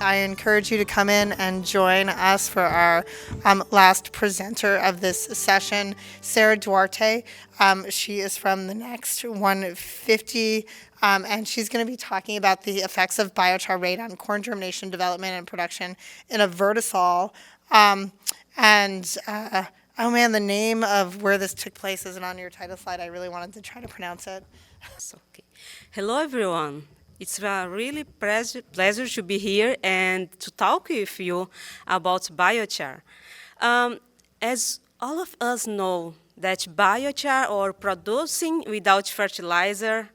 I encourage you to come in and join us for our last presenter of this session, Sara Duarte. She is from the next 150, and she's going to be talking about the effects of biochar rate on corn germination, development, and production in a vertisol. Oh man, the name of where this took place isn't on your title slide. I really wanted to try to pronounce it. Okay. Hello, everyone. It's a really pleasure to be here and to talk with you about biochar. As all of us know, that biochar, or producing without fertilizer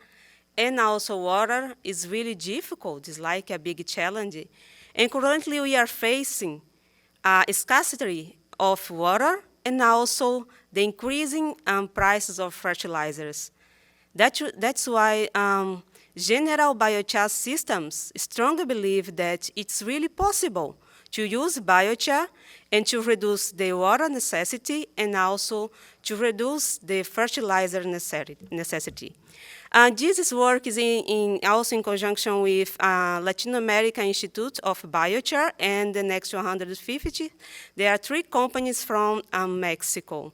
and also water, is really difficult. It's like a big challenge. And currently we are facing a scarcity of water and also the increasing prices of fertilizers. That's why general biochar systems strongly believe that it's really possible to use biochar and to reduce the water necessity and also to reduce the fertilizer necessity. This work is also in conjunction with Latin American Institute of Biochar and the Next 150. There are 3 companies from Mexico.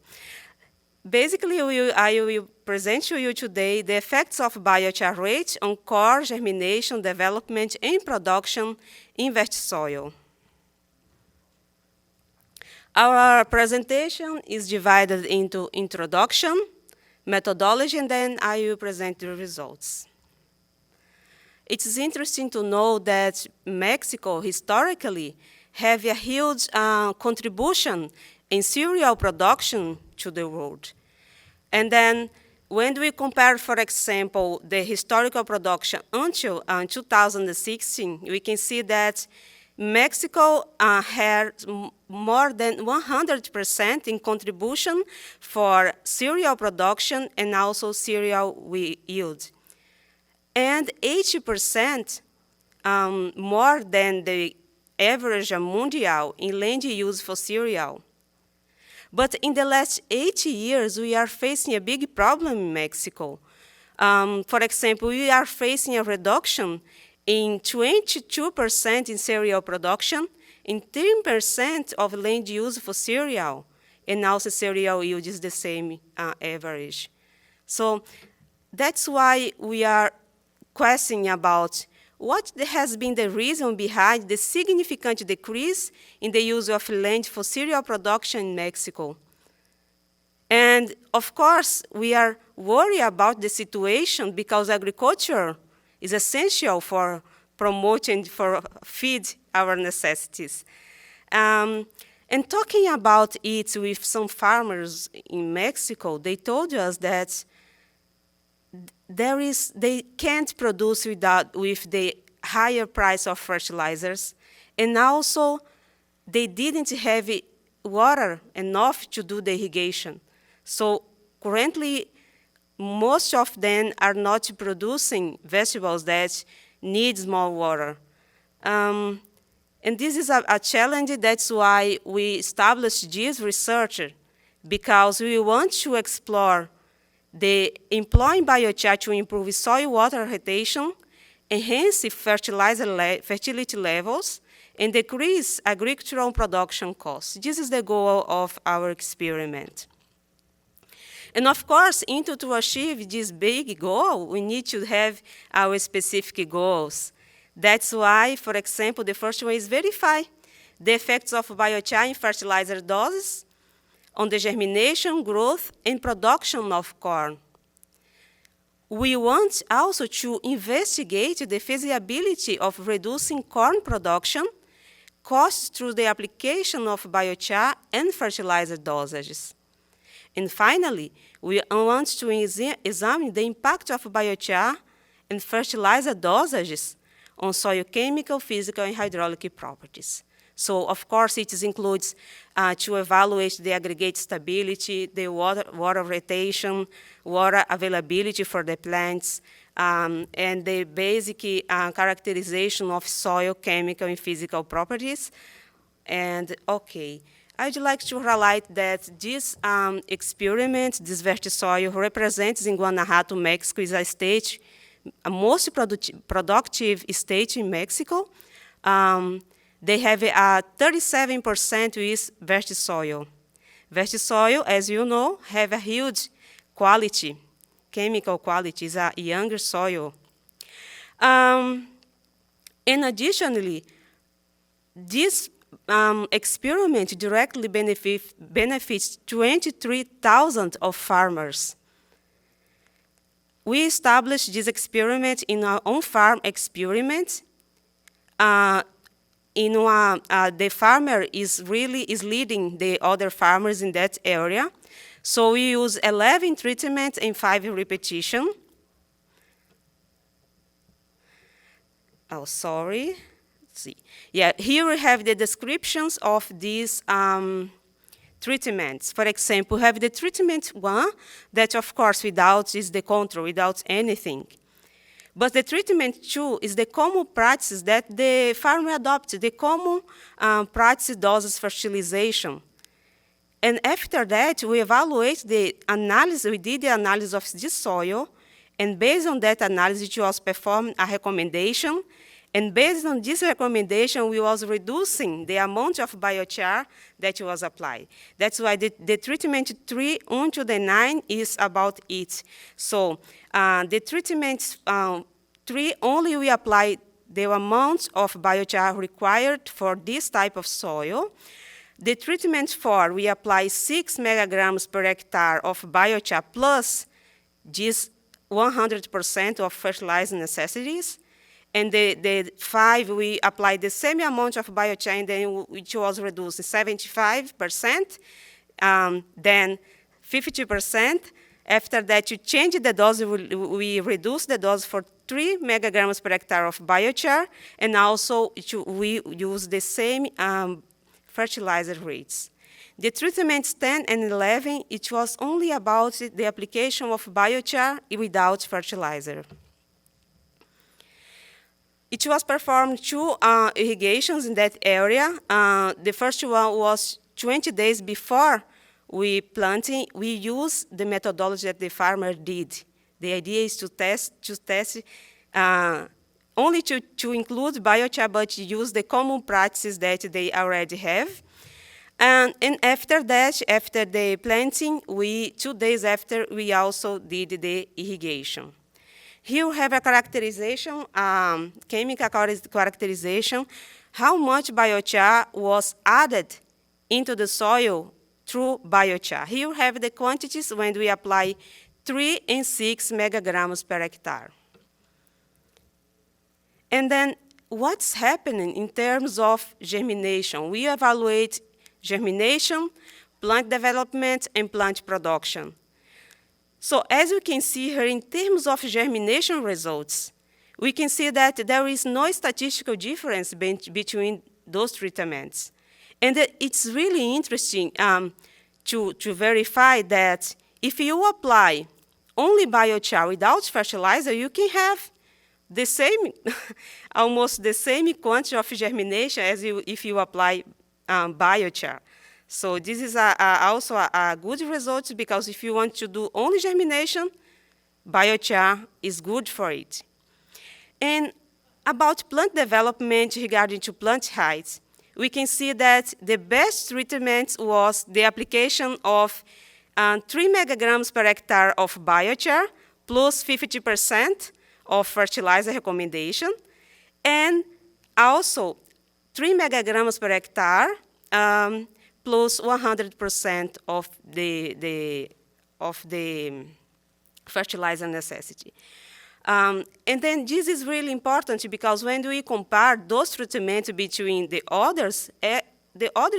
Basically, I will present to you today the effects of biochar rate on corn germination, development, and production in vertisoil. Our presentation is divided into introduction, methodology, and then I will present the results. It is interesting to know that Mexico historically have a huge contribution in cereal production to the world. And then when we compare, for example, the historical production until 2016, we can see that Mexico had more than 100% in contribution for cereal production and also cereal yield. And 80% more than the average mundial in land use for cereal. But in the last 80 years, we are facing a big problem in Mexico. For example, we are facing a reduction in 22% in cereal production, in 10% of land use for cereal, and also cereal yield is the same average. So that's why we are questioning about what has been the reason behind the significant decrease in the use of land for cereal production in Mexico. And of course, we are worried about the situation because agriculture is essential for promoting, for feed our necessities. And talking about it with some farmers in Mexico, they told us that they can't produce with the higher price of fertilizers, and also they didn't have water enough to do the irrigation. So currently, most of them are not producing vegetables that need more water. And this is a challenge. That's why we established this research, because we want to explore the employing biochar to improve soil water rotation, enhance fertility levels, and decrease agricultural production costs. This is the goal of our experiment. And of course, to achieve this big goal, we need to have our specific goals. That's why, for example, the first one is verify the effects of biochar in fertilizer doses on the germination, growth, and production of corn. We want also to investigate the feasibility of reducing corn production costs through the application of biochar and fertilizer dosages. And finally, we want to examine the impact of biochar and fertilizer dosages on soil chemical, physical, and hydraulic properties. So, of course, it includes to evaluate the aggregate stability, the water retention, water availability for the plants, and the basic characterization of soil chemical and physical properties. And, okay, I'd like to highlight that this experiment, this vertisoil, represents in Guanajuato, Mexico, is a state, a most productive state in Mexico. they have a 37% with vertisoil. Vertisoil, as you know, have a huge quality, chemical quality, is a younger soil. And additionally, this experiment directly benefits 23,000 of farmers. We established this experiment in our own farm experiment. The farmer is leading the other farmers in that area. So we use 11 treatments and 5 repetition. Oh, sorry. Let's see. Yeah, here we have the descriptions of these treatments. For example, we have the treatment 1, that of course without is the control, without anything. But the treatment 2 is the common practice that the farmer adopts, the common practice doses fertilization. And after that, we evaluate the analysis, we did the analysis of this soil, and based on that analysis, it was performed a recommendation. And based on this recommendation, we was reducing the amount of biochar that was applied. That's why the treatment 3 until the 9 is about it. So the treatment 3 only we apply the amount of biochar required for this type of soil. The treatment 4, we apply 6 megagrams per hectare of biochar plus this 100% of fertilizer necessities. And the 5, we applied the same amount of biochar, and then which was reduced to 75%, then 50%. After that, you change the dose, we reduce the dose for 3 megagrams per hectare of biochar, and also we use the same fertilizer rates. The treatments 10 and 11, it was only about the application of biochar without fertilizer. It was performed 2 irrigations in that area. The first one was 20 days before we planting. We use the methodology that the farmer did. The idea is to test only to include biochar, but use the common practices that they already have. And after that, after the planting, 2 days after, we also did the irrigation. Here we have a characterization, chemical characterization, how much biochar was added into the soil through biochar. Here we have the quantities when we apply 3 and 6 megagrams per hectare. And then what's happening in terms of germination? We evaluate germination, plant development, and plant production. So as you can see here, in terms of germination results, we can see that there is no statistical difference between those treatments. And it's really interesting to verify that if you apply only biochar without fertilizer, you can have the same, almost the same quantity of germination as if you apply biochar. So this is also a good result, because if you want to do only germination, biochar is good for it. And about plant development regarding to plant height, we can see that the best treatment was the application of 3 megagrams per hectare of biochar plus 50% of fertilizer recommendation, and also 3 megagrams per hectare plus 100% of the fertilizer necessity. And then this is really important, because when we compare those treatments between the others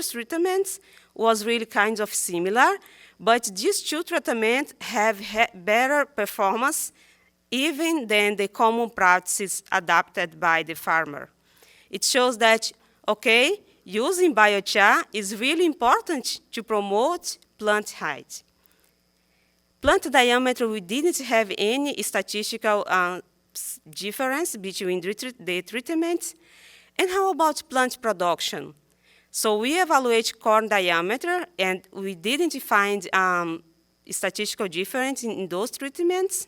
treatments was really kind of similar, but these 2 treatments have better performance even than the common practices adopted by the farmer. It shows that, okay, using biochar is really important to promote plant height. Plant diameter, we didn't have any statistical difference between the treatments. And how about plant production? So we evaluate corn diameter, and we didn't find statistical difference in those treatments.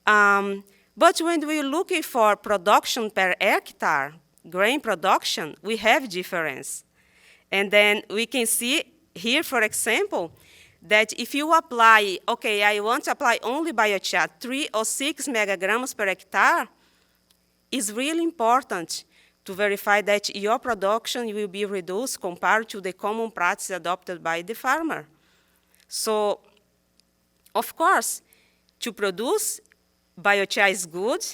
But when we're looking for production per hectare, grain production, we have difference. And then we can see here, for example, that if you apply, okay, I want to apply only biochar, 3 or 6 megagrams per hectare, it's really important to verify that your production will be reduced compared to the common practice adopted by the farmer. So, of course, to produce biochar is good,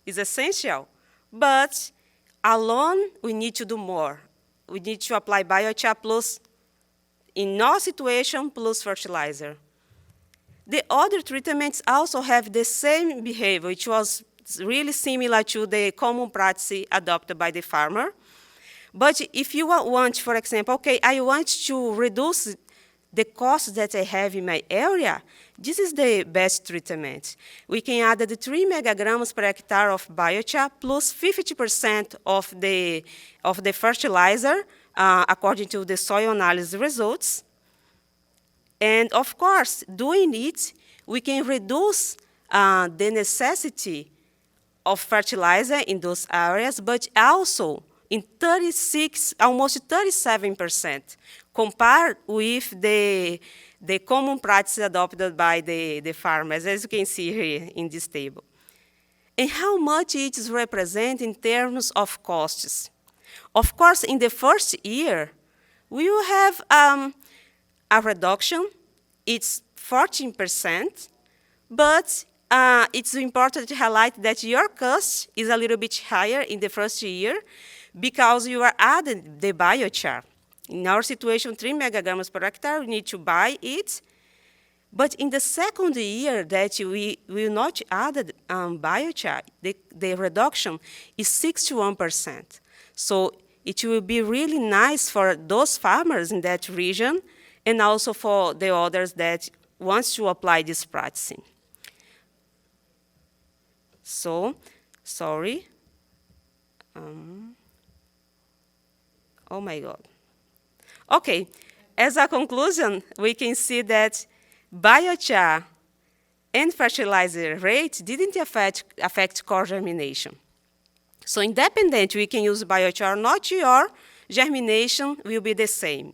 is essential, but alone we need to do more. We need to apply biochar plus, in our situation, plus fertilizer. The other treatments also have the same behavior, which was really similar to the common practice adopted by the farmer. But if you want, for example, okay, I want to reduce the cost that I have in my area, this is the best treatment. We can add the 3 megagrams per hectare of biochar plus 50% of the fertilizer according to the soil analysis results. And of course, doing it, we can reduce the necessity of fertilizer in those areas, but also in 36, almost 37%, compared with the common practice adopted by the farmers, as you can see here in this table. And how much it is represent in terms of costs. Of course, in the first year, we will have a reduction. It's 14%, but it's important to highlight that your cost is a little bit higher in the first year because you are adding the biochar. In our situation, 3 megagrams per hectare, we need to buy it. But in the second year that we will not add biochar, the reduction is 61%. So it will be really nice for those farmers in that region and also for the others that want to apply this practice. So, sorry. Oh my God. Okay, as a conclusion, we can see that biochar and fertilizer rate didn't affect core germination. So independent, we can use biochar or not, your germination will be the same.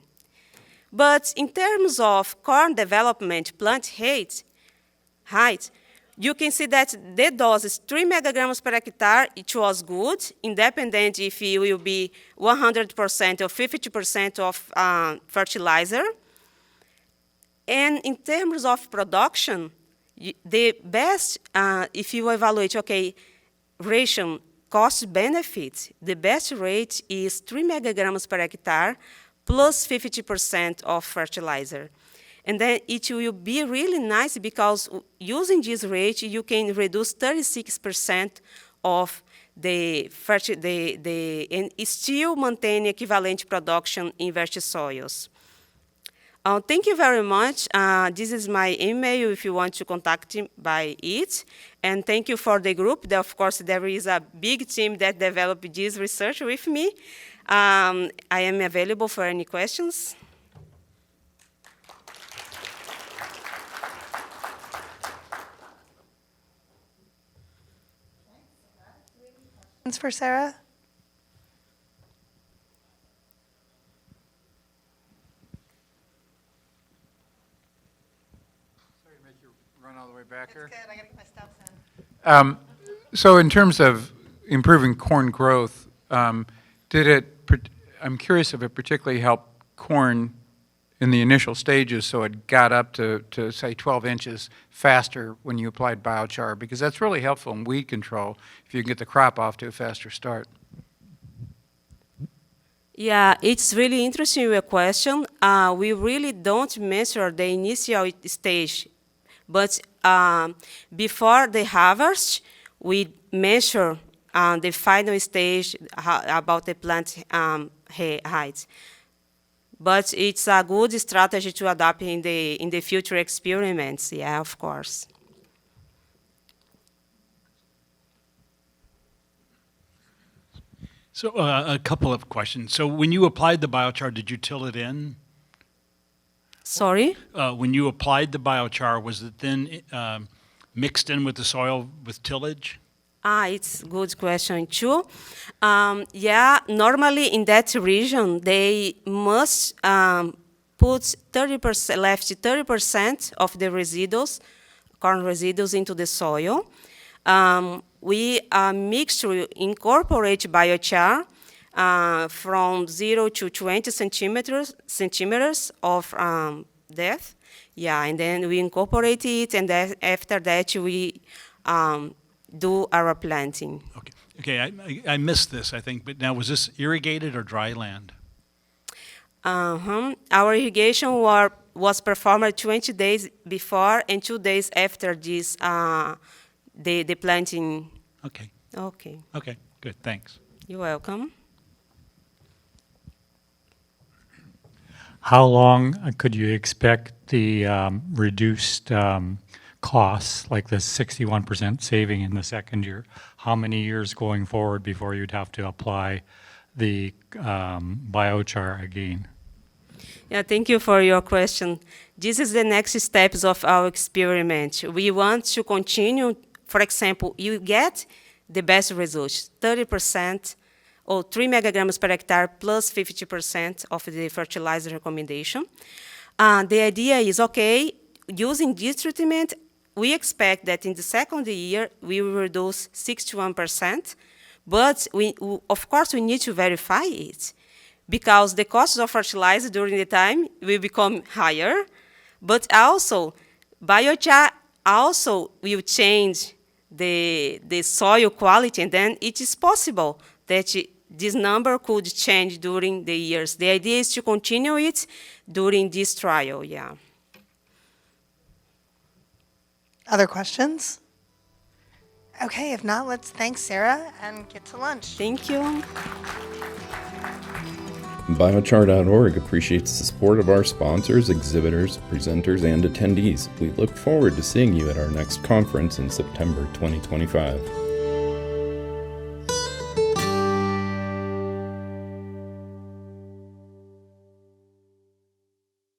But in terms of corn development, plant height, you can see that the dose is 3 megagrams per hectare. It was good, independent if it will be 100% or 50% of fertilizer. And in terms of production, the best, if you evaluate, okay, ratio cost-benefit, the best rate is 3 megagrams per hectare plus 50% of fertilizer. And then it will be really nice because using this rate, you can reduce 36% of and still maintain equivalent production in vertisols. Thank you very much. This is my email if you want to contact me by it. And thank you for the group. Of course, there is a big team that developed this research with me. I am available for any questions. Questions for Sara? Sorry to make you run all the way back here. It's good. I got to get my steps in. So in terms of improving corn growth, I'm curious if it particularly helped corn in the initial stages so it got up to say 12 inches faster when you applied biochar, because that's really helpful in weed control if you can get the crop off to a faster start. Yeah, it's really interesting your question. We really don't measure the initial stage, but before the harvest, we measure the final stage about the plant height. But it's a good strategy to adopt in the future experiments, yeah, of course. So a couple of questions. So when you applied the biochar, did you till it in? Sorry? When you applied the biochar, was it then mixed in with the soil with tillage? It's a good question too. Normally in that region, they must put 30%, left 30% of the residues, corn residues, into the soil. We incorporate biochar from 0 to 20 centimeters of depth. And then we incorporate it, and after that we do our planting. Okay. I missed this, I think, but now was this irrigated or dry land? Our irrigation was performed 20 days before and 2 days after this, the planting. Okay. Okay, good, thanks. You're welcome. How long could you expect the reduced costs, like the 61% saving in the second year? How many years going forward before you'd have to apply the biochar again? Thank you for your question. This is the next steps of our experiment. We want to continue. For example, you get the best results, 30% or 3 megagrams per hectare plus 50% of the fertilizer recommendation. The idea is, using this treatment, we expect that in the second year, we will reduce 61%, but of course, we need to verify it, because the costs of fertilizer during the time will become higher, but also, biochar also will change the soil quality, and then it is possible that this number could change during the years. The idea is to continue it during this trial, Other questions? Okay, if not, let's thank Sara and get to lunch. Thank you. Biochar.org appreciates the support of our sponsors, exhibitors, presenters, and attendees. We look forward to seeing you at our next conference in September 2025.